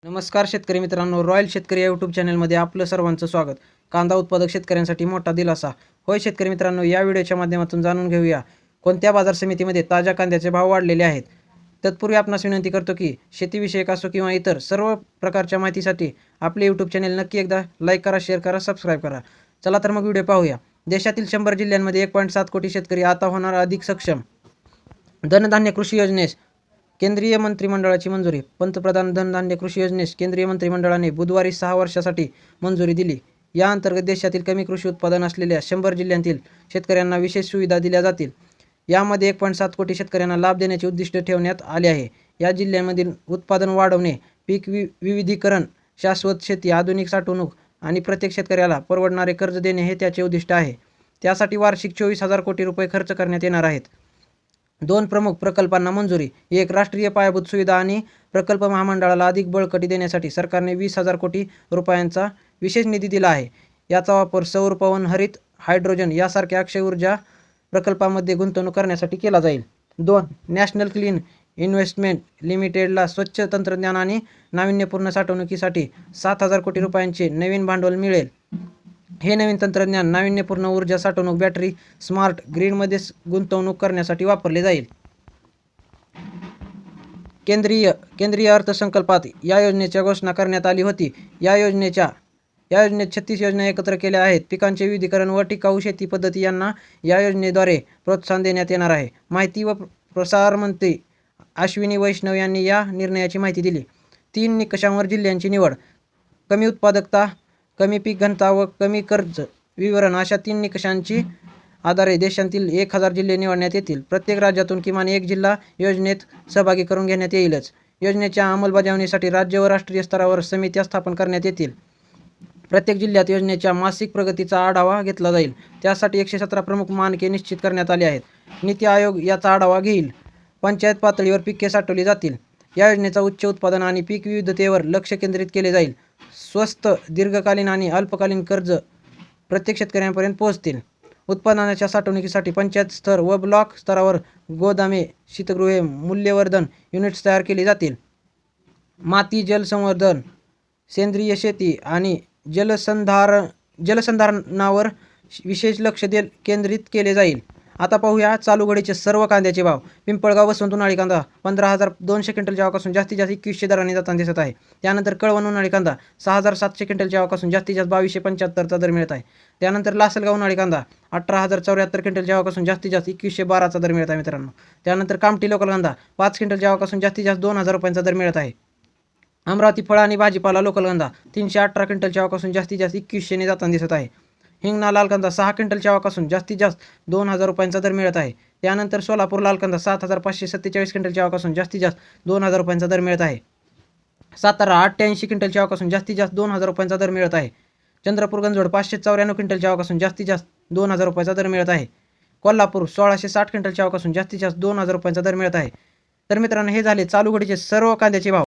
नमस्कार शेतकरी मित्रांनो, रॉयल शेतकरी या यूट्यूब चॅनलमध्ये आपलं सर्वांचं स्वागत. कांदा उत्पादक शेतकऱ्यांसाठी मोठा दिलासा. होय शेतकरी मित्रांनो, या व्हिडिओच्या माध्यमातून जाणून घेऊया कोणत्या बाजार समितीमध्ये ताज्या कांद्याचे भाव वाढलेले आहेत. तत्पूर्वी आपणास विनंती करतो की शेतीविषयक असो किंवा इतर सर्व प्रकारच्या माहितीसाठी आपले यूट्यूब चॅनल नक्की एकदा लाईक करा, शेअर करा, सबस्क्राईब करा. चला तर मग व्हिडिओ पाहूया. देशातील 100 जिल्ह्यांमध्ये 1.7 कोटी शेतकरी आता होणार अधिक सक्षम. धनधान्य कृषी योजनेस केंद्रीय मंत्रिमंडळाची मंजुरी. पंतप्रधान धनधान्य कृषी योजनेस केंद्रीय मंत्रिमंडळाने बुधवारी 6 वर्षासाठी मंजुरी दिली. या अंतर्गत देशातील कमी कृषी उत्पादन असलेल्या 100 जिल्ह्यांतील शेतकऱ्यांना विशेष सुविधा दिल्या जातील. यामध्ये 1.7 कोटी शेतकऱ्यांना लाभ देण्याचे उद्दिष्ट ठेवण्यात आले आहे. या जिल्ह्यांमधील उत्पादन वाढवणे, पीक विविधीकरण, शाश्वत शेती, आधुनिक साठवणूक आणि प्रत्येक शेतकऱ्याला परवडणारे कर्ज देणे हे त्याचे उद्दिष्ट आहे. त्यासाठी वार्षिक 24,000 कोटी रुपये खर्च करण्यात येणार आहेत. 2 प्रमुख प्रकल्पांना मंजुरी. 1. राष्ट्रीय पायाभूत सुविधा आणि प्रकल्प महामंडळाला अधिक बळकटी देण्यासाठी सरकारने 20,000 कोटी रुपयांचा विशेष निधी दिला आहे. याचा वापर सौर, पवन, हरित, हायड्रोजन यासारख्या अक्षय ऊर्जा प्रकल्पांमध्ये गुंतवणूक करण्यासाठी केला जाईल. 2. नॅशनल क्लीन इन्व्हेस्टमेंट लिमिटेडला स्वच्छ तंत्रज्ञान आणि नाविन्यपूर्ण साठवणुकीसाठी 7,000 कोटी रुपयांचे नवीन भांडवल मिळेल. हे नवीन तंत्रज्ञान नाविन्यपूर्ण ऊर्जा साठवणूक, बॅटरी, स्मार्ट ग्रीडमध्ये गुंतवणूक करण्यासाठी वापरले जाईल. केंद्रीय अर्थसंकल्पात या योजनेची घोषणा करण्यात आली होती. या योजनेत 36 योजना एकत्र केल्या आहेत. पिकांचे विविधीकरण व टिकाऊ शेती पद्धती यांना या योजनेद्वारे प्रोत्साहन देण्यात येणार आहे. माहिती व प्रसार मंत्री अश्विनी वैष्णव यांनी या निर्णयाची माहिती दिली. 3 निकषांवर जिल्ह्यांची निवड. कमी उत्पादकता, कमी पीक घनता व कमी कर्ज विवरण अशा 3 निकषांची आधारे देशातील 1,000 जिल्हे निवडण्यात येतील. प्रत्येक राज्यातून किमान एक जिल्हा योजनेत सहभागी करून घेण्यात येईलच. योजनेच्या अंमलबजावणीसाठी राज्य व राष्ट्रीय स्तरावर समित्या स्थापन करण्यात येतील. प्रत्येक जिल्ह्यात योजनेच्या मासिक प्रगतीचा आढावा घेतला जाईल. त्यासाठी 117 प्रमुख मानके निश्चित करण्यात आली आहेत. नीती आयोग याचा आढावा घेईल. पंचायत पातळीवर पिके साठवली जातील. या योजनेचा उच्च उत्पादन आणि पीक विविधतेवर लक्ष केंद्रित केले जाईल. स्वस्त, दीर्घकालीन आणि अल्पकालीन कर्ज प्रत्येक शेतकऱ्यांपर्यंत पोहोचतील. उत्पादनाच्या साठवणुकीसाठी पंचायत स्तर व ब्लॉक स्तरावर गोदामे, शीतगृहे, मूल्यवर्धन युनिट्स तयार केली जातील. माती जलसंवर्धन, सेंद्रिय शेती आणि जलसंधारणावर विशेष लक्ष केंद्रित केले जाईल. आता पाहूया चालू घडीचे सर्व कांद्याचे भाव. पिंपळगाव वसंत उन्हाळी कांदा 15,200 क्विंटलच्या भावापासून जास्तीत जास्त 2100 दराने जाताना दिसत आहे. त्यानंतर कळवण उन्हाळी कांदा 6,700 क्विंटलच्या भावापासून जास्तीत जास्त 2275चा दर मिळत आहे. त्यानंतर लासलगाव उन्हाळी कांदा 18,074 क्विंटलच्या भावापासून जास्तीत जास्त 2112चा दर मिळत आहे मित्रांनो. त्यानंतर कामठी लोकल कांदा 5 क्विंटलच्या भावापासून जास्तीत जास्त 2,000 रुपयांचा दर मिळत आहे. अमरावती फळ आणि भाजीपाला लोकल कांदा 318 क्विंटलच्या भावापासून जास्तीत जास्त 2100ने जाताना दिसत आहे. हिंगणा लाल कांदा 6 क्विंटलच्या भावापासून जास्तीत जास्त 2,000 रुपयांचा दर मिळत आहे. त्यानंतर सोलापूर लाल कांदा 7,547 क्विंटलच्या भावापासून जास्तीत जास्त 2,000 रुपयांचा दर मिळत आहे. सातारा 88 क्विंटलच्या भावापासून जास्तीत जास्त 2,000 रुपयांचा दर मिळत आहे. चंद्रपूर गंजवड 594 क्विंटलच्या भावापासून जास्तीत जास्त 2,000 रुपयांचा दर मिळत आहे. कोल्हापूर 1,660 क्विंटलच्या भावापासून जास्तीत जास्त 2,000 रुपयांचा दर मिळत आहे. तर मित्रांनो, हे झाले चालू घडीचे सर्व कांद्याचे भाव.